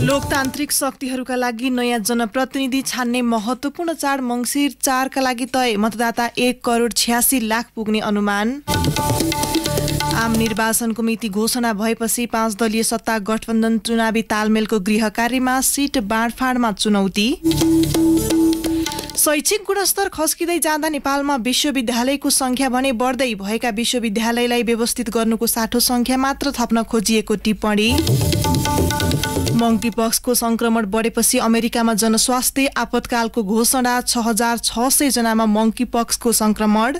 लोकतान्त्रिक शक्तिहरूका लागि नयाँ जनप्रतिनिधि छान्ने महत्त्वपूर्ण चाड मङ्सिर 4 का लागि तय। मतदाता 1,86,00,000 पुग्ने अनुमान। आम निर्वाचनको मिति घोषणा भएपछि 5 दलीय सत्ता गठबन्धन चुनावी तालमेलको गृह कार्यमा सिट बाँडफाँडमा चुनौती। शैक्षिक गुणस्तर खस्किँदै जाँदा नेपालमा विश्वविद्यालयको संख्या भने बढ्दै भएका विश्वविद्यालयलाई व्यवस्थित गर्नुको साठो संख्या मात्र थप्न खोजिएको टिप्पणी। मंकीपक्सको संक्रमण बढेपछि अमेरिकामा जनस्वास्थ्य आपतकालको घोषणा। 6,600 जनामा मंकीपक्सको संक्रमण।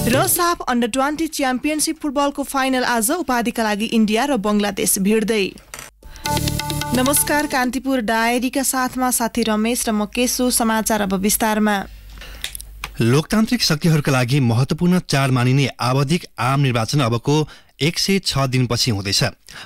र साफ अन्डर 20 च्याम्पियनशिप फुटबलको फाइनल आज। उपाधिका लागि इन्डिया र बंगलादेश भिड्दै। नमस्कार, कान्तिपुर डायरीका साथमा साथी रमेश र म केशु। समाचार अब विस्तारमा। लोकतान्त्रिक शक्तिहरूका लागि महत्त्वपूर्ण चाड मानिने आवधिक आम निर्वाचन अबको 106 दिनपछि हुँदैछ।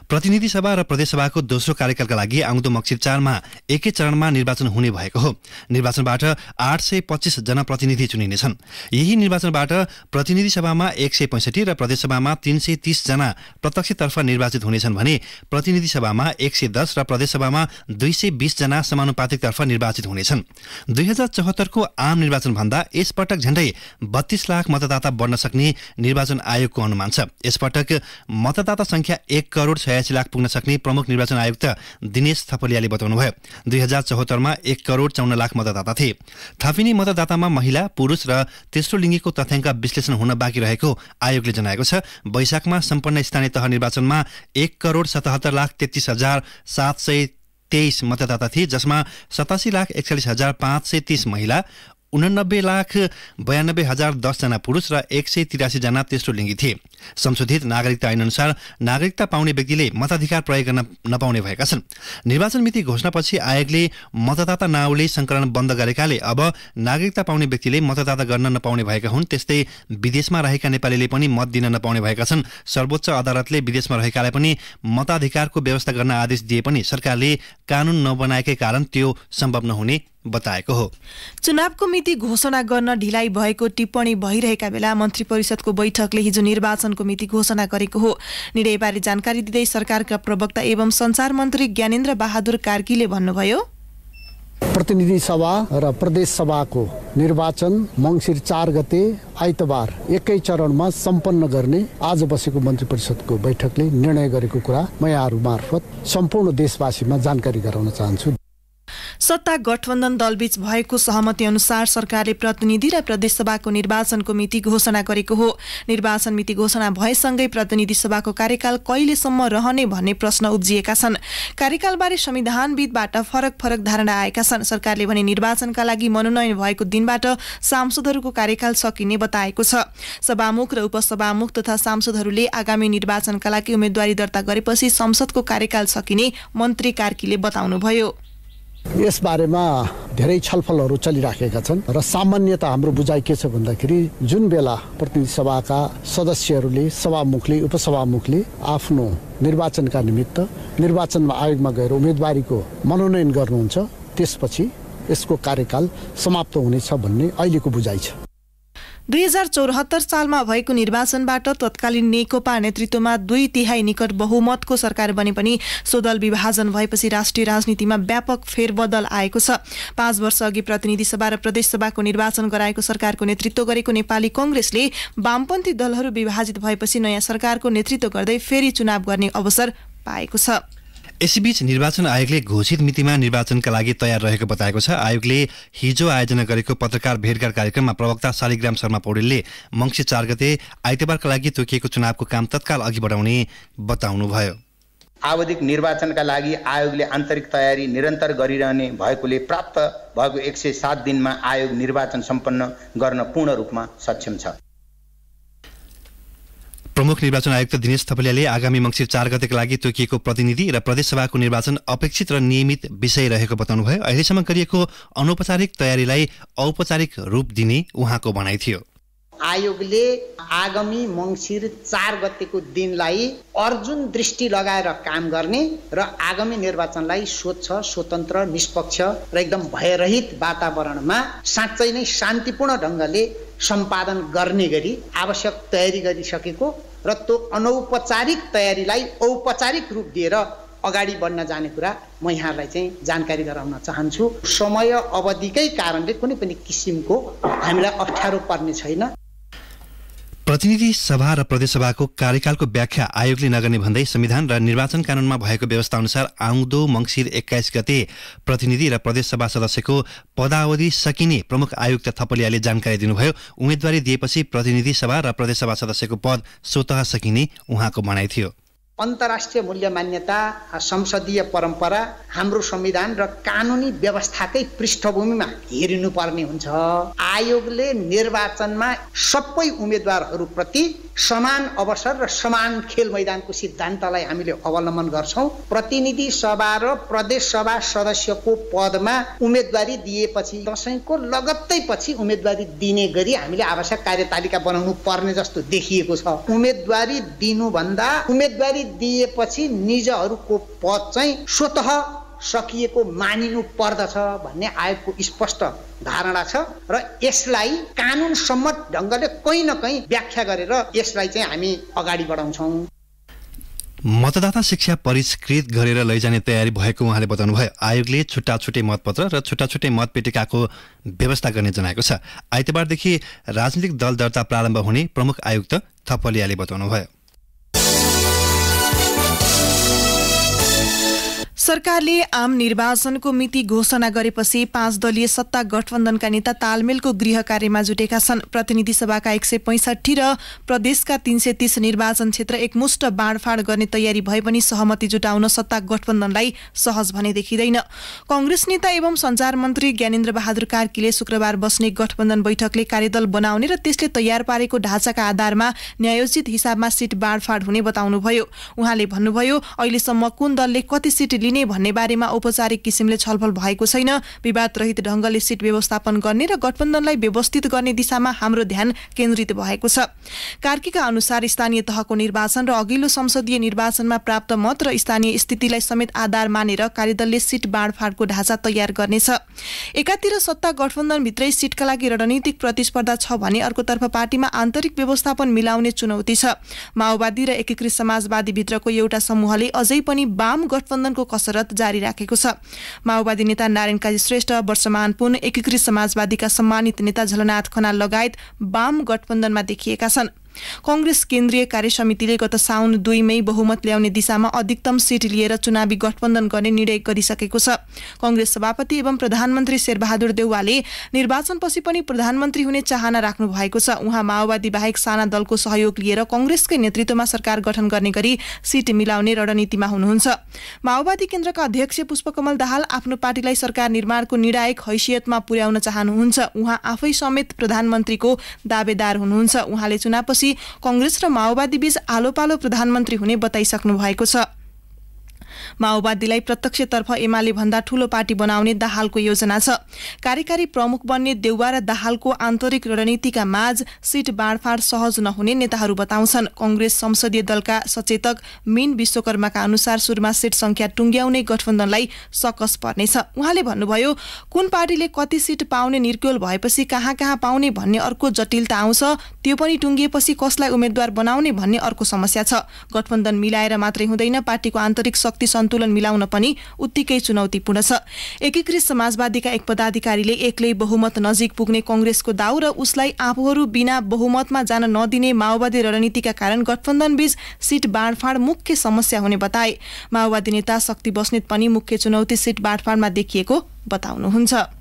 प्रतिनिधि सभा र प्रदेशसभाको दोस्रो कार्यकालका लागि आउँदो मङ्सिर 4 मा एकै चरणमा निर्वाचन हुने भएको हो। निर्वाचनबाट 825 जनप्रतिनिधि चुनिनेछन्। यही निर्वाचनबाट प्रतिनिधि सभामा 165 र प्रदेशसभामा 330 जना प्रत्यक्षतर्फ निर्वाचित हुनेछन् भने प्रतिनिधि सभामा 110 र प्रदेशसभामा 220 जना समानुपातिकतर्फ निर्वाचित हुनेछन्। 2074 को आम निर्वाचन भन्दा यसपटक झण्डै 32 लाख मतदाता बढ्न सक्ने निर्वाचन आयोगको अनुमान छ। यसपटक मतदाता संख्या 1,86,00,000 पुग्न सक्ने प्रमुख निर्वाचन आयुक्त दिनेश थपलियाले बताउनुभयो। 2074 मा 1,54,00,000 मतदाता थिए। थपिने मतदातामा महिला, पुरुष र तेस्रो लिङ्गीको तथ्याङ्क विश्लेषण हुन बाँकी रहेको आयोगले जनाएको छ। वैशाखमा सम्पन्न स्थानीय तह निर्वाचनमा 1,77,33,723 मतदाता थिए, जसमा 87,41,530 महिला, 89,92,010 जना पुरुष र 183 जना तेस्रो लिङ्गी थिए। संशोधित नागरिकता ऐन अनुसार नागरिकता पाउने व्यक्तिले मताधिकार प्रयोग गर्न नपाउने भएका छन्। निर्वाचन मिति घोषणापछि आयोगले मतदाता नाउँले संकलन बन्द गरेकाले अब नागरिकता पाउने व्यक्तिले मतदाता गर्न नपाउने भएका हुन्। त्यस्तै विदेशमा रहेका नेपालीले पनि मत दिन नपाउने भएका छन्। सर्वोच्च अदालतले विदेशमा रहेकालाई पनि मताधिकारको व्यवस्था गर्न आदेश दिए पनि सरकारले कानून नबनाएकै कारण त्यो सम्भव नहुने बताएको हो। चुनावको मिति घोषणा गर्न ढिलाइ भएको टिप्पणी भइरहेका बेला मन्त्री परिषदको बैठकले हिजो निर्वाचनको मिति घोषणा गरेको हो। निर्णयबारे जानकारी दिँदै सरकारका प्रवक्ता एवं सञ्चार मन्त्री ज्ञानेन्द्र बहादुर कार्कीले भन्नुभयो, प्रतिनिधि सभा र प्रदेश सभाको निर्वाचन मङ्सिर 4 गते आइतबार एकै चरणमा सम्पन्न गर्ने आज बसेको मन्त्री परिषदको बैठकले निर्णय गरेको कुरा म यहाँहरू मार्फत सम्पूर्ण देशवासीमा जानकारी गराउन चाहन्छु। सत्ता गठबन्धन दलबीच भएको सहमति अनुसार सरकारले प्रतिनिधि र प्रदेशसभाको निर्वाचनको मिति घोषणा गरेको हो। निर्वाचन मिति घोषणा भएसँगै प्रतिनिधि सभाको कार्यकाल कहिलेसम्म रहने भन्ने प्रश्न उब्जिएका छन्। कार्यकालबारे संविधानविदबाट फरक धारणा आएका छन्। सरकारले भने निर्वाचनका लागि मनोनयन भएको दिनबाट सांसदहरूको कार्यकाल सकिने बताएको छ। सभामुख र उपसभामुख तथा सांसदहरूले आगामी निर्वाचनका लागि उम्मेदवारी दर्ता गरेपछि संसदको कार्यकाल सकिने मन्त्री कार्कीले बताउनुभयो। यस बारेमा धेरै छलफलहरू चलिराखेका छन् र सामान्यतः हाम्रो बुझाइ के छ भन्दाखेरि जुन बेला प्रतिनिधि सभाका सदस्यहरूले सभामुखले उपसभामुखले आफ्नो निर्वाचनका निमित्त निर्वाचनमा आयोगमा गएर उम्मेदवारीको मनोनयन गर्नुहुन्छ, त्यसपछि यसको कार्यकाल समाप्त हुनेछ भन्ने अहिलेको बुझाइ छ। 2074 सालमा भएको निर्वाचनबाट तत्कालीन नेकपा नेतृत्वमा 2/3 निकट बहुमतको सरकार बने पनि सोदल विभाजन भएपछि राष्ट्रिय राजनीतिमा व्यापक फेरबदल आएको छ। 5 वर्ष अघि प्रतिनिधि सभा र प्रदेश सभाको निर्वाचन गराएको सरकारको नेतृत्व गरेको नेपाली कांग्रेसले वामपन्थी दलहरू विभाजित भएपछि नयाँ सरकारको नेतृत्व गर्दै फेरि चुनाव गर्ने अवसर पाएको छ। यसैबीच निर्वाचन आयोगले घोषित मितिमा निर्वाचनका लागि तयार रहेको बताएको छ। आयोगले हिजो आयोजना गरेको पत्रकार भेटघाट कार्यक्रममा प्रवक्ता शालिग्राम शर्मा पौडेलले मङ्सिर 4 गते आइतबारका लागि तोकिएको चुनावको काम तत्काल अघि बढाउने बताउनुभयो। आवधिक निर्वाचनका लागि आयोगले आन्तरिक तयारी निरन्तर गरिरहने भएकोले प्राप्त भएको 107 दिनमा आयोग निर्वाचन सम्पन्न गर्न पूर्ण रूपमा सक्षम छ। प्रमुख निर्वाचन आयुक्त दिनेश थपलियाले आगामी मङ्सिर 4 गतेका लागि तोकिएको प्रतिनिधि र प्रदेशसभाको निर्वाचन अपेक्षित र नियमित विषय रहेको बताउनुभयो। अहिलेसम्म गरिएको अनौपचारिक तयारीलाई औपचारिक रूप दिने उहाँको भनाइ थियो। आयोगले आगामी मङ्सिर 4 गतेको दिनलाई अर्जुन दृष्टि लगाएर काम गर्ने र आगामी निर्वाचनलाई स्वच्छ, स्वतन्त्र, निष्पक्ष र एकदम भयरहित वातावरणमा साँच्चै नै शान्तिपूर्ण ढङ्गले सम्पादन गर्ने गरी आवश्यक तयारी गरिसकेको र त्यो अनौपचारिक तयारीलाई औपचारिक रूप दिएर अगाडि बढ्न जाने कुरा म यहाँलाई चाहिँ जानकारी गराउन चाहन्छु। समय अवधिकै कारणले कुनै पनि किसिमको हामीलाई अप्ठ्यारो पर्ने छैन। प्रतिनिधि सभा र प्रदेशसभाको कार्यकालको व्याख्या आयोगले नगर्ने भन्दै संविधान र निर्वाचन कानूनमा भएको व्यवस्था अनुसार आउँदो मङ्सिर 21 गते प्रतिनिधि र प्रदेशसभा सदस्यको पदावधि सकिने प्रमुख आयुक्त थपलियाले जानकारी दिनुभयो। उम्मेदवारी दिएपछि प्रतिनिधि सभा र प्रदेशसभा सदस्यको पद स्वतः सकिने उहाँको भनाइ थियो। अन्तर्राष्ट्रिय मूल्य मान्यता, संसदीय परम्परा, हाम्रो संविधान र कानुनी व्यवस्थाकै पृष्ठभूमिमा हेरिनुपर्ने हुन्छ। आयोगले निर्वाचनमा सबै उम्मेदवारहरूप्रति समान अवसर र समान खेल मैदानको सिद्धान्तलाई हामीले अवलम्बन गर्छौं। प्रतिनिधि सभा र प्रदेश सभा सदस्यको पदमा उम्मेदवारी दिएपछि दशैंको लगत्तै पछि उम्मेदवारी दिने गरी हामीले आवश्यक कार्यतालिका बनाउनु पर्ने जस्तो देखिएको छ। उम्मेदवारी दिनुभन्दा उम्मेदवारी दिएपछि निजहरूको पद चाहिँ स्वतः सकिएको मानिनु पर्दछ भन्ने आयोगको स्पष्ट धारणा छ र यसलाई कानुन सम्मत ढंगले कहीं न कहीं व्याख्या गरेर यसलाई चाहिँ हामी अगाडि बढाउँछौं। मतदाता शिक्षा परिष्कृत गरेर लैजाने तयारी भएको उहाँले बताउनुभयो। आयोगले छुट्टा-छुट्टै मतपत्र र छुट्टा-छुट्टै मतपेटिकाको व्यवस्था गर्ने जनाएको छ। आइतबारदेखि राजनीतिक दल दर्ता प्रारम्भ हुने प्रमुख आयुक्त थपलियाले बताउनुभयो। सरकारले आम निर्वाचनको मिति घोषणा गरेपछि 5 दलीय सत्ता गठबन्धनका नेता तालमेलको गृह कार्यमा जुटेका छन्। प्रतिनिधि सभाका 165 र प्रदेशका 330 निर्वाचन क्षेत्र एकमुष्ट बाँडफाँड गर्ने तयारी भए पनि सहमति जुटाउन सत्ता गठबन्धनलाई सहज भने देखिँदैन। कांग्रेस नेता एवं सञ्चार मन्त्री ज्ञानेन्द्र बहादुर कार्कीले शुक्रबार बस्ने गठबन्धन बैठकले कार्यदल बनाउने र त्यसले तयार पारेको ढाँचाका आधारमा न्यायोचित हिसाबमा सिट बाँडफाँड हुने बताउनुभयो। उहाँले भन्नुभयो, अहिलेसम्म कुन दलले कति सिट लिने भन्ने बारेमा औपचारिक किसिमले छलफल भएको छैन। विवाद रहित ढंगले सिट व्यवस्थापन गर्ने र गठबन्धनलाई व्यवस्थित गर्ने दिशामा हाम्रो ध्यान केन्द्रित भएको छ। कार्कीका अनुसार स्थानीय तहको निर्वाचन र अघिल्लो संसदीय निर्वाचनमा प्राप्त मत र स्थानीय स्थितिलाई समेत आधार मानेर कार्यदलले सिट बाँडफाँडको ढाँचा तयार गर्नेछ। एकातिर सत्ता गठबन्धनभित्रै सिटका लागि रणनीतिक प्रतिस्पर्धा छ भने अर्कोतर्फ पार्टीमा आन्तरिक व्यवस्थापन मिलाउने चुनौती छ। माओवादी र एकीकृत समाजवादी भित्रको एउटा समूहले अझै पनि वाम गठबन्धनको कसरत जारी राखेको छ। माओवादी नेता नारायण काजी श्रेष्ठ, वर्षमान पुन, एकीकृत समाजवादीका सम्मानित नेता झलनाथ खनाल लगायत वाम गठबन्धनमा देखिएका छन्। कांग्रेस केन्द्रीय कार्यसमितिले गत साउन 2 मई बहुमत ल्याउने दिशामा अधिकतम सिट लिएर चुनावी गठबन्धन गर्ने निर्णय गरिसकेको छ। कांग्रेस सभापति एवं प्रधानमन्त्री शेरबहादुर देउवाले निर्वाचनपछि पनि प्रधानमन्त्री हुने चाहना राख्नु भएको छ। उहाँ माओवादी बाहेक साना दलको सहयोग लिएर कांग्रेसकै नेतृत्वमा सरकार गठन गर्ने गरी सिट मिलाउने रणनीतिमा हुनुहुन्छ। माओवादी केन्द्रका अध्यक्ष पुष्पकमल दाहाल आफ्नो पार्टीलाई सरकार निर्माणको निर्णायक हैसियतमा पुर्याउन चाहनुहुन्छ। उहाँ आफै समेत प्रधानमन्त्रीको दावेदार हुनुहुन्छ। उहाँले चुनावपछि कांग्रेस र माओवादी बीच आलोपालो प्रधानमन्त्री हुने बताइसक्नु भएको छ। माओवादीलाई प्रत्यक्षतर्फ एमाले भन्दा ठूलो पार्टी बनाउने दाहालको योजना छ। कार्यकारी प्रमुख बन्ने देउवा र दाहालको आन्तरिक रणनीतिका माझ सिट बाँडफाँड सहज नहुने नेताहरू बताउँछन्। कांग्रेस संसदीय दलका सचेतक मीन विश्वकर्माका अनुसार सुरुमा सिट संख्या टुंग्याउने गठबन्धनलाई सकस पर्नेछ। उहाँले भन्नुभयो, कुन पार्टीले कति सिट पाउने निर्क्योल भएपछि कहाँ कहाँ पाउने भन्ने अर्को जटिलता आउँछ। त्यो पनि टुंगिएपछि कसलाई उम्मेद्वार बनाउने भन्ने अर्को समस्या छ। गठबन्धन मिलाएर मात्रै हुँदैन, पार्टीको आन्तरिक शक्ति सन्तुलन मिलाउन पनि उत्तिकै चुनौतीपूर्ण छ। एकीकृत समाजवादीका एक पदाधिकारीले एक्लै बहुमत नजिक पुग्ने कांग्रेसको दाउ र उसलाई आफूहरू बिना बहुमतमा जान नदिने माओवादी रणनीतिका कारण गठबन्धनबीच सिट बाँडफाँड मुख्य समस्या हुने बताए। माओवादी नेता शक्ति बस्नेत पनि मुख्य चुनौती सिट बाँडफाँडमा देखिएको बताउनुहुन्छ।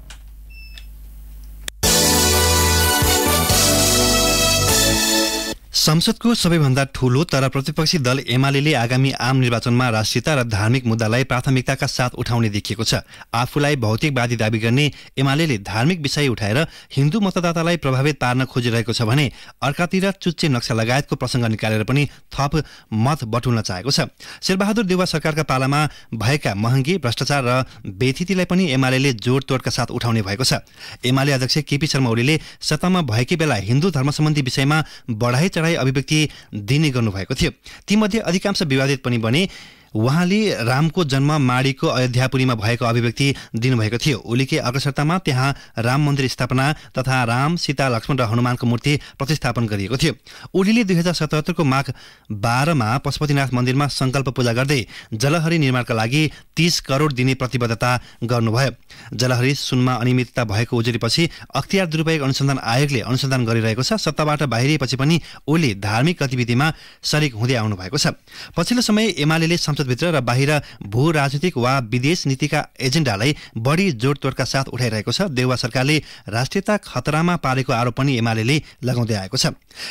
संसदको सबैभन्दा ठूलो तर प्रतिपक्षी दल एमाले आगामी आम निर्वाचनमा राष्ट्रियता र धार्मिक मुद्दालाई प्राथमिकताका साथ उठाउने देखिएको छ। आफूलाई भौतिकवादी दाबी गर्ने एमाले धार्मिक विषय उठाएर हिन्दू मतदातालाई प्रभावित पार्न खोजिरहेको छ भने अर्कातिर चुच्चे नक्सा लगायतको प्रसंग निकालेर पनि थप मत बटुल्न चाहेको छ। शेरबहादुर देउवा सरकारका पालामा भएका महँगी, भ्रष्टाचार र बेथितिलाई पनि एमाले जोडतोडका साथ उठाउने भएको छ। एमाले अध्यक्ष केपी शर्मा ओलीले सत्तामा भएकै बेला हिन्दू धर्म सम्बन्धी विषयमा बढाई चढाई अभिव्यक्ति दिने गर्नुभएको थियो। तीमध्ये अधिकांश विवादित पनि बने। उहाँले रामको जन्म माडीको अयोध्यापुरीमा भएको अभिव्यक्ति दिनुभएको थियो। ओलीकै अग्रसरतामा त्यहाँ राम मन्दिर स्थापना तथा राम, सीता, लक्ष्मण र हनुमानको मूर्ति प्रतिस्थापन गरिएको थियो। ओलीले 2077 को माघ 12 मा पशुपतिनाथ मन्दिरमा संकल्प पूजा गर्दै जलहरी निर्माणका लागि 30 करोड दिने प्रतिबद्धता गर्नुभयो। जलहरी सुनमा अनियमितता भएको उजुरीपछि अख्तियार दुरुपयोग अनुसन्धान आयोगले अनुसन्धान गरिरहेको छ। सत्ताबाट बाहिरिएपछि पनि ओली धार्मिक गतिविधिमा शरीक हुँदै आउनु भएको छ। पछिल्लो समय एमालेले संसदभित्र र बाहिर भू राजनीतिक वा विदेश नीतिका एजेन्डालाई बढी जोडतोडका साथ उठाइरहेको छ। देउवा सरकारले राष्ट्रियता खतरामा पारेको आरोप पनि एमालेले लगाउँदै आएको छ।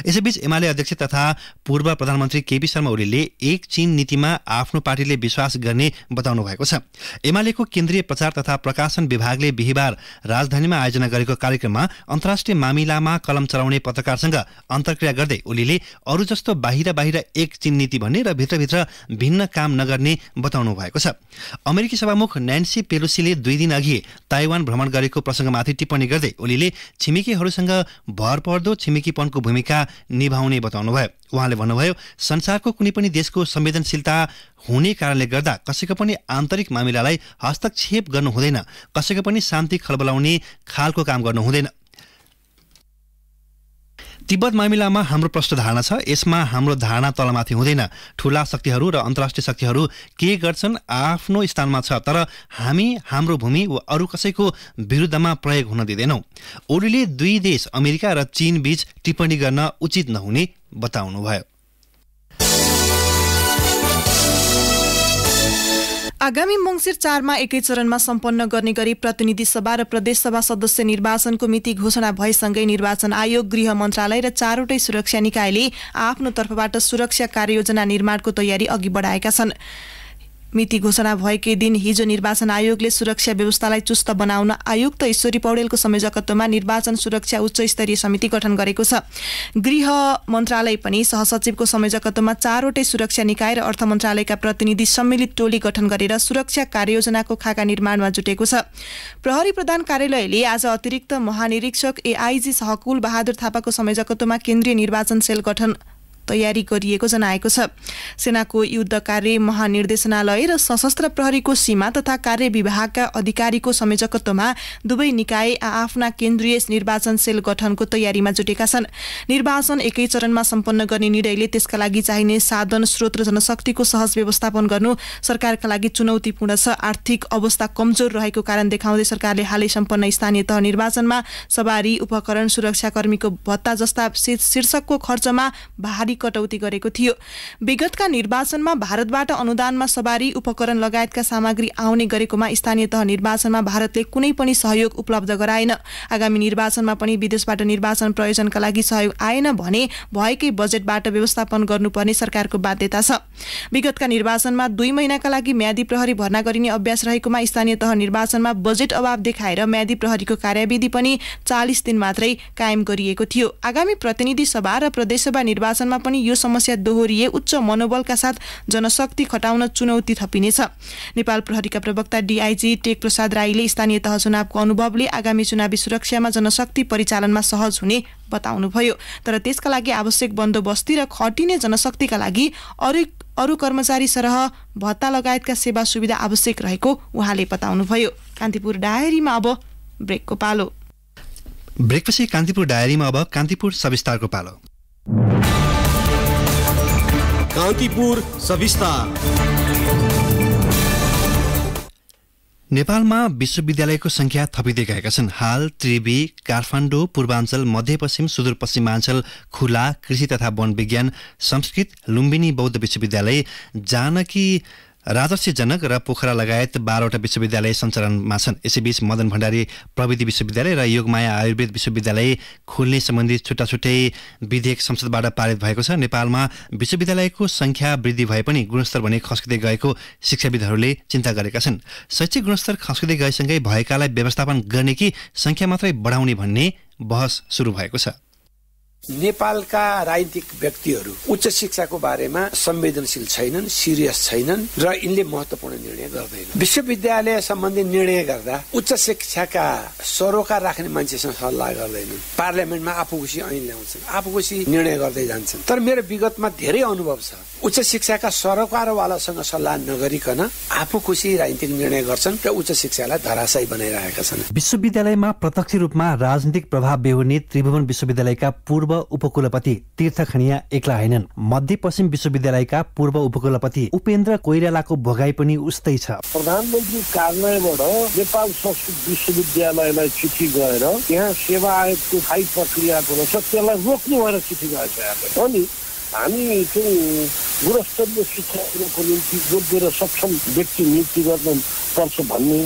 यसैबीच एमाले अध्यक्ष तथा पूर्व प्रधानमन्त्री केपी शर्मा ओलीले एक चीन नीतिमा आफ्नो पार्टीले विश्वास गर्ने बताउनु भएको छ। एमालेको केन्द्रीय प्रचार तथा प्रकाशन विभागले बिहिबार राजधानीमा आयोजना गरेको कार्यक्रममा अन्तर्राष्ट्रिय मामिलामा कलम चलाउने पत्रकारसँग अन्तर्क्रिया गर्दै ओलीले अरू जस्तो बाहिर एक चीन नीति भन्ने र भित्रभित्र भिन्न काम नगर्ने बताउनु भएको छ। अमेरिकी सभामुख न्यान्सी पेलोसीले 2 दिन अघि ताइवान भ्रमण गरेको प्रसङ्गमाथि टिप्पणी गर्दै ओलीले छिमेकीहरूसँग भरपर्दो छिमेकीपनको भूमिका निभाउने बताउनुभयो। उहाँले भन्नुभयो, संसारको कुनै पनि देशको संवेदनशीलता हुने कारणले गर्दा कसैको पनि आन्तरिक मामिलालाई हस्तक्षेप गर्नु हुँदैन, कसैको पनि शान्ति खलबलाउने खालको काम गर्नु हुँदैन। तिब्बत मामिलामा हाम्रो प्रष्ट धारणा छ। यसमा हाम्रो धारणा तलमाथि हुँदैन। ठूला शक्तिहरू र अन्तर्राष्ट्रिय शक्तिहरू के गर्छन् आफ्नो स्थानमा छ, तर हामी हाम्रो भूमि वा अरू कसैको विरुद्धमा प्रयोग हुन दिँदैनौँ। ओलीले 2 देश अमेरिका र चीन बीच टिप्पणी गर्न उचित नहुने बताउनुभयो। आगामी मङ्सिर 4 मा एकै चरणमा सम्पन्न गर्ने गरी प्रतिनिधि सभा र प्रदेश सभा सदस्य निर्वाचनको मिति घोषणा भएसँगै निर्वाचन आयोग, गृह मन्त्रालय र 4वटै सुरक्षा निकायले आफ्नो तर्फबाट सुरक्षा कार्ययोजना निर्माणको तयारी अघि बढाएका छन्। मिति घोषणा भएकै दिन हिजो निर्वाचन आयोगले सुरक्षा व्यवस्थालाई चुस्त बनाउन आयुक्त ईश्वरी पौडेलको संयोजकत्वमा निर्वाचन सुरक्षा उच्च स्तरीय समिति गठन गरेको छ। गृह मन्त्रालय पनि सहसचिवको संयोजकत्वमा 4वटै सुरक्षा निकाय र अर्थ मन्त्रालयका प्रतिनिधि सम्मिलित टोली गठन गरेर सुरक्षा कार्ययोजनाको खाका निर्माणमा जुटेको छ। प्रहरी प्रधान कार्यालयले आज अतिरिक्त महानिरीक्षक एआईजी सहकुल बहादुर थापाको संयोजकत्वमा केन्द्रीय निर्वाचन सेल गठन तयारी गरिएको जनाएको छ। सेनाको युद्ध कार्य महानिर्देशनालय र सशस्त्र प्रहरीको सीमा तथा कार्य विभागका अधिकारीको संयोजकत्वमा दुवै निकाय आफ्ना केन्द्रीय निर्वाचन सेल गठनको तयारीमा जुटेका छन्। निर्वाचन एकै चरणमा सम्पन्न गर्ने निर्णयले त्यसका लागि चाहिने साधन, स्रोत र जनशक्तिको सहज व्यवस्थापन गर्नु सरकारका लागि चुनौतीपूर्ण छ। आर्थिक अवस्था कमजोर रहेको कारण देखाउँदै सरकारले हालै सम्पन्न स्थानीय तह निर्वाचनमा सवारी, उपकरण, सुरक्षाकर्मीको भत्ता जस्ता शीर्षकको खर्चमा भारी कटौती गरेको थियो। विगतका निर्वाचनमा भारतबाट अनुदानमा सवारी, उपकरण लगायतका सामग्री आउने गरेकोमा स्थानीय तह निर्वाचनमा भारतले कुनै पनि सहयोग उपलब्ध गराएन। आगामी निर्वाचनमा पनि विदेशबाट निर्वाचन प्रयोजनका लागि सहयोग आएन भने भएकै बजेटबाट व्यवस्थापन गर्नुपर्ने सरकारको बाध्यता छ। विगतका निर्वाचनमा 2 महिनाका लागि म्यादी प्रहरी भर्ना गरिने अभ्यास रहेकोमा स्थानीय तह निर्वाचनमा बजेट अभाव देखाएर म्यादी प्रहरीको कार्यविधि पनि 40 दिन मात्रै कायम गरिएको थियो। आगामी प्रतिनिधि सभा र प्रदेशसभा निर्वाचनमा पनि यो समस्या दोहोरिए उच्च मनोबलका साथ जनशक्ति खटाउन चुनौती थपिनेछ। नेपाल प्रहरीका प्रवक्ता डीआईजी टेक प्रसाद राईले स्थानीय तह चुनावको अनुभवले आगामी चुनावी सुरक्षामा जनशक्ति परिचालनमा सहज हुने बताउनुभयो। तर त्यसका लागि आवश्यक बन्दोबस्ती र खटिने जनशक्तिका लागि अरू कर्मचारी सरह, भत्ता लगायतका सेवा सुविधा आवश्यक रहेको उहाँले बताउनुभयो। कान्तिपुर डायरीमा अब ब्रेकको पालो। ब्रेकपछि कान्तिपुर डायरीमा अब कान्तिपुर सविस्तारको पालो। कान्तिपुर सविस्तार। नेपालमा विश्वविद्यालयको संख्या थपिँदै गएका छन्। हाल त्रिवी, काठमाडौँ, पूर्वाञ्चल, मध्यपश्चिम, सुदूरपश्चिमाञ्चल, खुला, कृषि तथा वन विज्ञान, संस्कृत, लुम्बिनी बौद्ध विश्वविद्यालय, जानकी राजर्षि जनक र पोखरा लगायत 12वटा विश्वविद्यालय सञ्चालनमा छन्। यसैबीच मदन भण्डारी प्रविधि विश्वविद्यालय र योगमाया आयुर्वेद विश्वविद्यालय खोल्ने सम्बन्धी छुट्टै विधेयक संसदबाट पारित भएको छ। नेपालमा विश्वविद्यालयको संख्या वृद्धि भए पनि गुणस्तर भने खस्किँदै गएको शिक्षाविदहरूले चिन्ता गरेका छन्। शैक्षिक गुणस्तर खस्किँदै गएसँगै भएकालाई व्यवस्थापन गर्ने कि संख्या मात्रै बढाउने भन्ने बहस सुरु भएको छ। नेपालका राजनीतिक व्यक्तिहरू उच्च शिक्षाको बारेमा संवेदनशील छैनन्, सिरियस छैनन् र यिनले महत्त्वपूर्ण निर्णय गर्दैनन्। विश्वविद्यालय सम्बन्धी निर्णय गर्दा उच्च शिक्षाका सरोकार राख्ने मान्छेसँग सल्लाह गर्दैनन्। पार्लियामेन्टमा आफूघुसी ऐन ल्याउँछन्, आफूघुसी निर्णय गर्दै जान्छन्। तर मेरो विगतमा धेरै अनुभव छ। उच्च शिक्षाका सरकारवालासँग सल्लाह नगरिकन आफू खुसी राजनीतिक निर्णय गर्छन् र उच्च शिक्षालाई धराशायी बनाइरहेका छन्। विश्वविद्यालयमा प्रत्यक्ष रूपमा राजनीतिक प्रभाव बेहोर्ने त्रिभुवन विश्वविद्यालयका पूर्व उपकुलपति तीर्थ खनिया एक्ला हैनन्। मध्यपश्चिम विश्वविद्यालयका पूर्व उपकुलपति उपेन्द्र कोइरालाको भोगाई पनि उस्तै छ। प्रधानमन्त्री कार्यालयबाट नेपाल संस्कृत विश्वविद्यालयलाई चिठी गएर यहाँ सेवा आयोगको स्थायी प्रक्रिया छ त्यसलाई रोक्नु भएर चिठी गएछ। अनि हामी चाहिँ गुणस्तरीय शिक्षाको निम्ति योग्य र सक्षम व्यक्ति नियुक्ति गर्न पर्छ भन्ने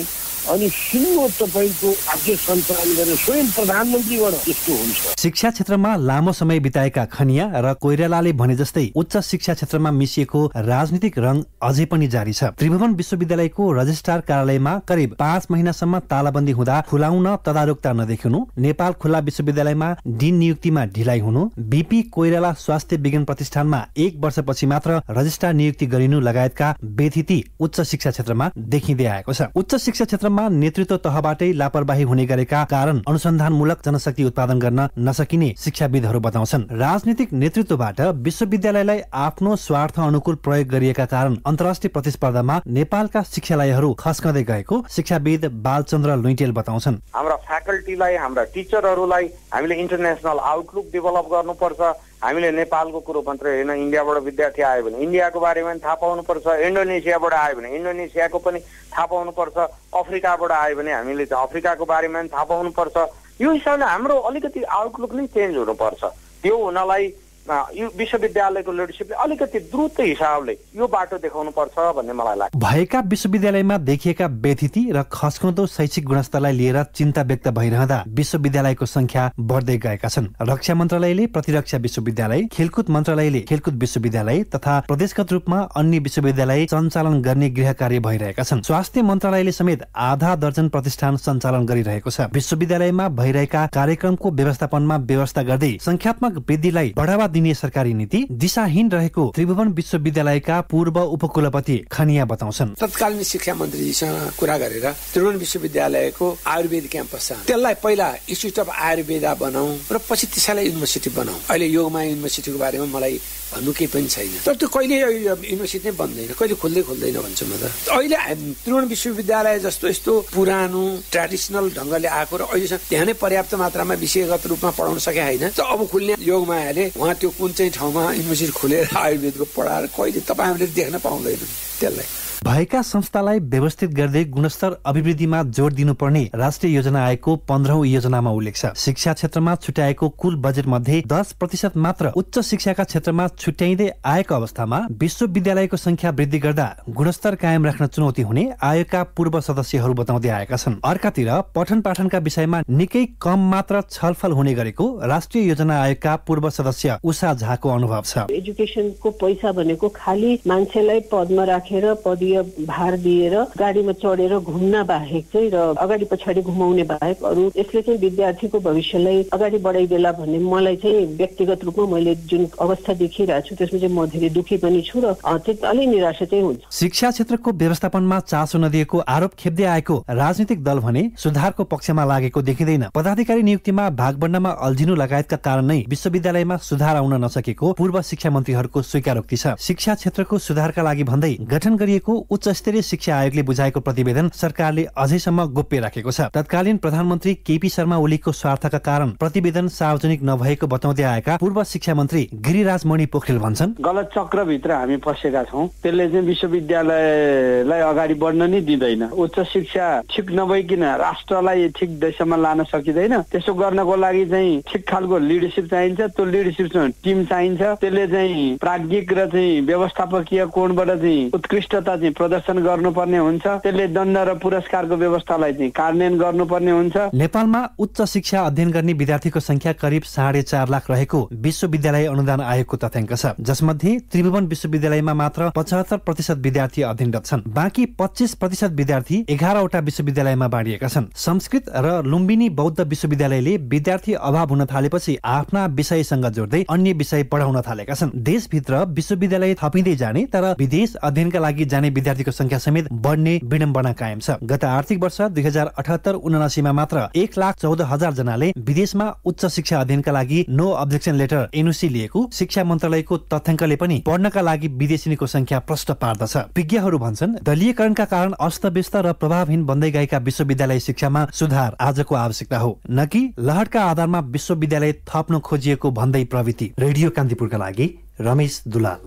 अनि सिङ्गो तपाईँको राज्य सञ्चालन गर्ने स्वयं प्रधानमन्त्रीबाट यस्तो हुन्छ। शिक्षा क्षेत्रमा लामो समय बिताएका खनिया र कोइरालाले भने जस्तै उच्च शिक्षा क्षेत्रमा मिसिएको राजनीतिक रङ अझै पनि जारी छ। त्रिभुवन विश्वविद्यालयको रजिस्ट्रार कार्यालयमा करिब 5 महिनासम्म तालाबन्दी हुँदा खुलाउन तदारुकता नदेखिनु, नेपाल खुल्ला विश्वविद्यालयमा डिन नियुक्तिमा ढिलाइ हुनु, बीपी कोइराला स्वास्थ्य विज्ञान प्रतिष्ठानमा 1 वर्षपछि मात्र रजिस्ट्रार नियुक्ति गरिनु लगायतका बेथिति उच्च शिक्षा क्षेत्रमा देखिँदै आएको छ। उच्च शिक्षा क्षेत्रमा नेतृत्व तहबाटै लापरवाही हुने गरेका कारण अनुसन्धानमूलक जनशक्ति उत्पादन गर्न नसकिने शिक्षाविदहरू बताउँछन्। राजनीतिक नेतृत्वबाट विश्वविद्यालयलाई आफ्नो स्वार्थ अनुकूल प्रयोग गरिएका कारण अन्तर्राष्ट्रिय प्रतिस्पर्धामा नेपालका शिक्षालयहरू खस्कँदै गएको शिक्षाविद बालचन्द्र लुइटेल बताउँछन्। हाम्रा फ्याकल्टीलाई, हाम्रा टिचरहरूलाई हामीले इन्टरनेसनल आउटलुक डेभलप गर्नुपर्छ। हामीले नेपालको कुरो मात्र होइन, इन्डियाबाट विद्यार्थी आयो भने इन्डियाको बारेमा पनि थाहा पाउनुपर्छ, इन्डोनेसियाबाट आयो भने इन्डोनेसियाको पनि थाहा पाउनुपर्छ, अफ्रिकाबाट आयो भने हामीले अफ्रिकाको बारेमा पनि थाहा पाउनुपर्छ। यो हिसाबले हाम्रो अलिकति आउटलुक नै चेन्ज हुनुपर्छ। त्यो हुनलाई यो विश्वविद्यालयको लिडरसिपले अलिकति द्रुत हिसाबले यो बाटो देखाउनु पर्छ भन्ने मलाई लाग्छ। भएका विश्वविद्यालयमा देखिएका बेथिति र खस्कँदो शैक्षिक गुणस्तरलाई लिएर चिन्ता व्यक्त भइरहँदा विश्वविद्यालयको संख्या बढ्दै गएका छन्। रक्षा मन्त्रालयले प्रतिरक्षा विश्वविद्यालय, खेलकुद मन्त्रालयले खेलकुद विश्वविद्यालय तथा प्रदेशगत रूपमा अन्य विश्वविद्यालय सञ्चालन गर्ने गृह कार्य भइरहेका छन्। स्वास्थ्य मन्त्रालयले समेत आधा दर्जन प्रतिष्ठान सञ्चालन गरिरहेको छ। विश्वविद्यालयमा भइरहेका कार्यक्रमको व्यवस्थापनमा व्यवस्था गर्दै संख्यात्मक वृद्धिलाई बढावा दिने सरकारी नीति दिशाहीन रहेको त्रिभुवन विश्वविद्यालयका पूर्व उपकुलपति खनिया बताउँछन्। तत्कालीन शिक्षा मन्त्रीजीसँग कुरा गरेर त्रिभुवन विश्वविद्यालयको आयुर्वेद क्याम्पस छ, त्यसलाई पहिला इन्स्टिच्युट अफ आयुर्वेद बनाऊ र पछि त्यसैलाई युनिभर्सिटी बनाऊ। अहिले योगमा युनिभर्सिटीको बारेमा मलाई भन्नु केही पनि छैन, तर त्यो कहिले युनिभर्सिटी नै बन्दैन, कहिले खोल्दैन भन्छु म त। अहिले त्रिभुवन विश्वविद्यालय जस्तो यस्तो पुरानो ट्रेडिसनल ढङ्गले आएको र अहिलेसम्म त्यहाँ नै पर्याप्त मात्रामा विषयगत रूपमा पढाउन सके होइन। अब खुल्ने योगमायाले उहाँ त्यो कुन चाहिँ ठाउँमा युनिभर्सिटी खोलेर आयुर्वेदको पढाएर कहिले तपाईँहरूले देख्न पाउँदैन त्यसलाई। भएका संस्थालाई व्यवस्थित गर्दै गुणस्तर अभिवृद्धिमा जोड दिनुपर्ने राष्ट्रिय योजना आयोगको 15औं योजनामा उल्लेख छ। शिक्षा क्षेत्रमा छुट्याएको कुल बजेट मध्ये 10% मात्र उच्च शिक्षाका क्षेत्रमा छुट्याइँदै आएको अवस्थामा विश्वविद्यालयको संख्या वृद्धि गर्दा गुणस्तर कायम राख्न चुनौती हुने आयोगका पूर्व सदस्यहरू बताउँदै आएका छन्। अर्कातिर पठन पाठनका विषयमा निकै कम मात्र छलफल हुने गरेको राष्ट्रिय योजना आयोगका पूर्व सदस्य उषा झाको अनुभव छ। एजुकेसनको पैसा भनेको खाली मान्छेलाई पदमा राखेर पदीय भार दिएर गाडीमा चढेर घुम्न बाहेक चाहिँ र अगाडि पछाडि घुमाउने बाहेक अरू यसले चाहिँ विद्यार्थीको भविष्यलाई अगाडि बढाइदेला भन्ने मलाई चाहिँ व्यक्तिगत रूपमा मैले जुन अवस्था देखिरहेको छु त्यसमा चाहिँ म धेरै दुखी पनि छु र अलि निराशा चाहिँ हुन्छ। शिक्षा क्षेत्रको व्यवस्थापनमा चासो नदिएको आरोप खेप्दै आएको राजनीतिक दल भने सुधारको पक्षमा लागेको देखिँदैन। पदाधिकारी नियुक्तिमा भागबण्डामा अल्झिनु लगायतका कारण नै विश्वविद्यालयमा सुधार आउन नसकेको पूर्व शिक्षा मन्त्रीहरूको स्वीकारोक्ति छ। शिक्षा क्षेत्रको सुधारका लागि भन्दै गठन गरिएको उच्च स्तरीय शिक्षा आयोगले बुझाएको प्रतिवेदन सरकारले अझैसम्म गोप्य राखेको छ। तत्कालीन प्रधानमन्त्री केपी शर्मा ओलीको स्वार्थका कारण प्रतिवेदन सार्वजनिक नभएको बताउँदै आएका पूर्व शिक्षा मन्त्री गिरिराज मणि पोखरेल भन्छन्, गलत चक्रभित्र हामी फसेका छौँ। त्यसले चाहिँ विश्वविद्यालयलाई अगाडि बढ्न नै दिँदैन। उच्च शिक्षा ठिक नभइकन राष्ट्रलाई ठिक दिशामा लान सकिँदैन। त्यसो गर्नको लागि चाहिँ ठिक खालको लिडरसिप चाहिन्छ। त्यो लिडरसिप टिम चाहिन्छ। त्यसले चाहिँ प्राज्ञिक र चाहिँ व्यवस्थापकीय कोणबाट चाहिँ उत्कृष्टता चाहिँ प्रदर्शन गर्नुपर्ने हुन्छ। त्यसले दण्ड र पुरस्कारको व्यवस्थालाई चाहिँ कार्यान्वयन गर्नुपर्ने हुन्छ। नेपालमा उच्च शिक्षा अध्ययन गर्ने विद्यार्थीको संख्या करिब 4.5 लाख रहेको विश्वविद्यालय अनुदान आयोगको तथ्याङ्क छ, जसमध्ये त्रिभुवन विश्वविद्यालयमा मात्र 75% विद्यार्थी अध्ययनरत छन्। बाँकी 25% विद्यार्थी 11वटा विश्वविद्यालयमा बाँडिएका छन्। संस्कृत र लुम्बिनी बौद्ध विश्वविद्यालयले विद्यार्थी अभाव हुन थालेपछि आफ्ना विषयसँग जोड्दै अन्य विषय पढाउन थालेका छन्। देशभित्र विश्वविद्यालय थपिँदै जाने तर विदेश अध्ययनका लागि जाने विद्यार्थीको संख्या समेत बढ्ने विडम्बना कायम छ। गत आर्थिक वर्ष 2078-79 मा मात्र 1,14,000 जनाले विदेशमा उच्च शिक्षा अध्ययनका लागि नो अब्जेक्सन लेटर एनओसी लिएको शिक्षा मन्त्रालयको तथ्याङ्कले पनि पढ्नका लागि विदेशीको संख्या प्रष्ट पार्दछ। विज्ञहरू भन्छन् दलीयकरणका कारण अस्तव्यस्त र प्रभावहीन बन्दै गएका विश्वविद्यालय शिक्षामा सुधार आजको आवश्यकता हो, न कि लहरका आधारमा विश्वविद्यालय थप्न खोजिएको भन्दै प्रवृत्ति। रेडियो कान्तिपुरका लागि रमेश दुलाल।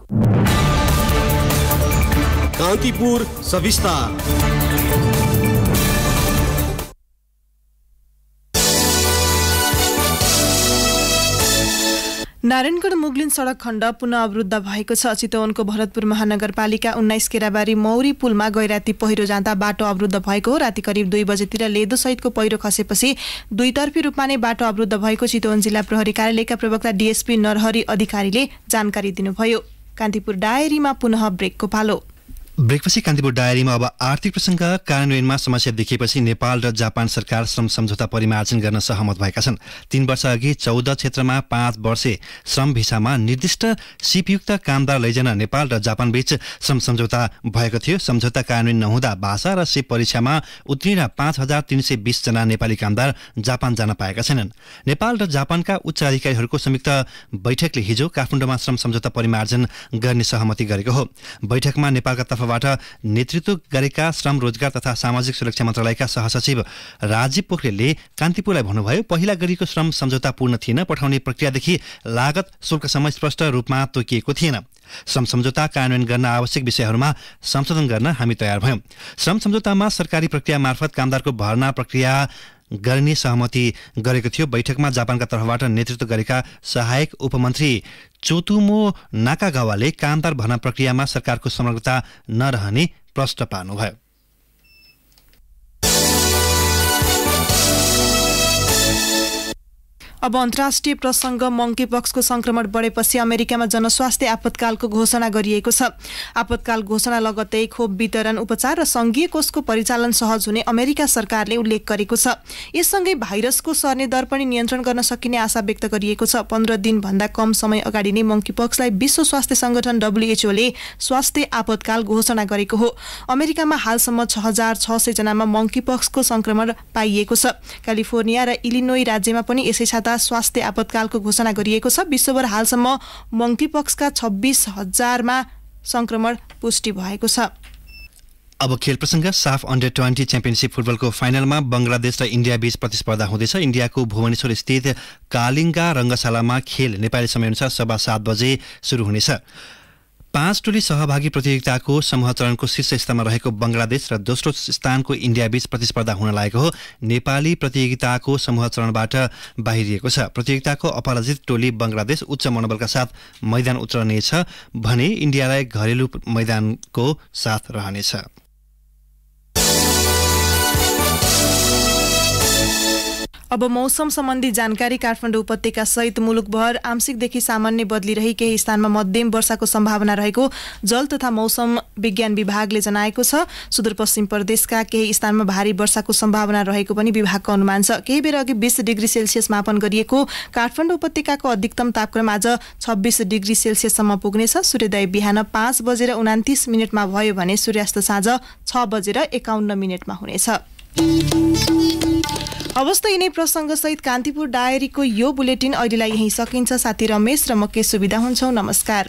कान्तिपुर सविस्तार। नारायणगढ मुगलिन सडक खण्ड पुनः अवरुद्ध भएको छ। चितवनको भरतपुर महानगरपालिका 19 केराबारी मौरी पुलमा गैराती पहिरो जाँदा बाटो अवरुद्ध भएको हो। राति करिब 2 बजेतिर लेदो सहितको पहिरो खसेपछि दुईतर्फी रूपमा नै बाटो अवरुद्ध भएको चितवन जिल्ला प्रहरी कार्यालयका प्रवक्ता डीएसपी नरहरि अधिकारीले जानकारी दिनुभयो। कान्तिपुर डायरीमा पुनः ब्रेकको पालो। ब्रेकपछि कान्तिपुर डायरीमा अब आर्थिक प्रसङ्ग कार्यान्वयनमा समस्या देखिएपछि नेपाल र जापान सरकार श्रम सम्झौता परिमार्जन गर्न सहमत भएका छन्। 3 वर्ष अघि 14 क्षेत्रमा 5 वर्षे श्रम भिसामा निर्दिष्ट सिपयुक्त कामदार लैजान नेपाल र जापान बीच श्रम सम्झौता भएको थियो। सम्झौता कार्यान्वयन नहुँदा भाषा र सिप परीक्षामा उत्तीर्ण 5,320 जना नेपाली कामदार जापान जान पाएका छैनन्। नेपाल र जापानका उच्च अधिकारीहरूको संयुक्त बैठकले हिजो काठमाडौँमा श्रम सम्झौता परिमार्जन गर्ने सहमति गरेको हो। बैठकमा नेपालका तर्फबाट नेतृत्व गरेका श्रम रोजगार तथा सामाजिक सुरक्षा मन्त्रालयका सहसचिव राजीव पोखरेलले कान्तिपुरलाई भन्नुभयो, पहिला गरिएको श्रम सम्झौता पूर्ण थिएन, पठाउने प्रक्रियादेखि लागत शुल्कसम्म स्पष्ट रूपमा तोकिएको थिएन। श्रम सम्झौता कार्यान्वयन गर्न आवश्यक विषयहरूमा संशोधन गर्न हामी तयार भयौं। श्रम सम्झौतामा सरकारी प्रक्रिया मार्फत कामदारको भर्ना प्रक्रिया गर्ने सहमति गरेको थियो। बैठकमा जापानका तर्फबाट नेतृत्व गरेका सहायक उपमन्त्री चोतुमो नाकागावाले कामदार भर्ना प्रक्रियामा सरकारको संलग्नता नरहने प्रश्न पार्नुभयो। अब अन्तर्राष्ट्रिय प्रसङ्ग मंकीपक्सको संक्रमण बढेपछि अमेरिकामा जनस्वास्थ्य आपतकालको घोषणा गरिएको छ। आपतकाल घोषणा लगत्तै खोप वितरण, उपचार र संघीय कोषको परिचालन सहज हुने अमेरिका सरकारले उल्लेख गरेको छ। यससँगै भाइरसको सर्ने दर पनि नियन्त्रण गर्न सकिने आशा व्यक्त गरिएको छ। 15 दिनभन्दा कम समय अगाडि नै मंकीपक्सलाई विश्व स्वास्थ्य संगठन WHO ले स्वास्थ्य आपतकाल घोषणा गरेको हो। अमेरिकामा हालसम्म 6,600 जनामा मंकीपक्सको संक्रमण पाइएको छ। क्यालिफोर्निया र इलिनोई राज्यमा पनि यसै साता स्वास्थ्य आपतकालको घोषणा गरिएको छ। विश्वभर हालसम्म मंकीपक्सका 26,000 मा संक्रमण पुष्टि भएको छ। अब खेल प्रसङ्ग। साफ अन्डर 20 च्याम्पियनशिप फुटबलको फाइनलमा बंगलादेश र इन्डिया बीच प्रतिस्पर्धा हुँदैछ। इन्डियाको भुवनेश्वर स्थित कालिङ्गा रङ्गशालामा खेल नेपाली समयअनुसार 7:15 बजे सुरु हुनेछ। 5 टोली सहभागी प्रतियोगिताको समूह चरणको शीर्ष स्थानमा रहेको बंगलादेश र दोस्रो स्थानको इन्डिया बीच प्रतिस्पर्धा हुन लागेको हो। नेपाली प्रतियोगिताको समूह चरणबाट बाहिरिएको छ। प्रतियोगिताको अपराजित टोली बंगलादेश उच्च मनोबलका साथ मैदान उत्रनेछ भने इन्डियालाई घरेलु मैदानको साथ रहनेछ। अब मौसम सम्बन्धी जानकारी। काठमाडौँ उपत्यका सहित मुलुकभर आंशिकदेखि सामान्य बदली रही केही स्थानमा मध्यम वर्षाको सम्भावना रहेको जल तथा मौसम विज्ञान विभागले जनाएको छ। सुदूरपश्चिम प्रदेशका केही स्थानमा भारी वर्षाको सम्भावना रहेको पनि विभागको अनुमान छ। केही बेर अघि 20 डिग्री सेल्सियस मापन गरिएको काठमाडौँ उपत्यकाको अधिकतम तापक्रम आज 26 डिग्री सेल्सियससम्म पुग्नेछ। सूर्योदय बिहान 5:29 मा भयो भने सूर्यास्त साँझ 6:51 हुनेछ। अवस्था यिनै प्रसङ्ग सहित कान्तिपुर डायरीको यो बुलेटिन अहिलेलाई यही सकिन्छ। साथी रमेश र म के सुविधा हुन्छौ। नमस्कार।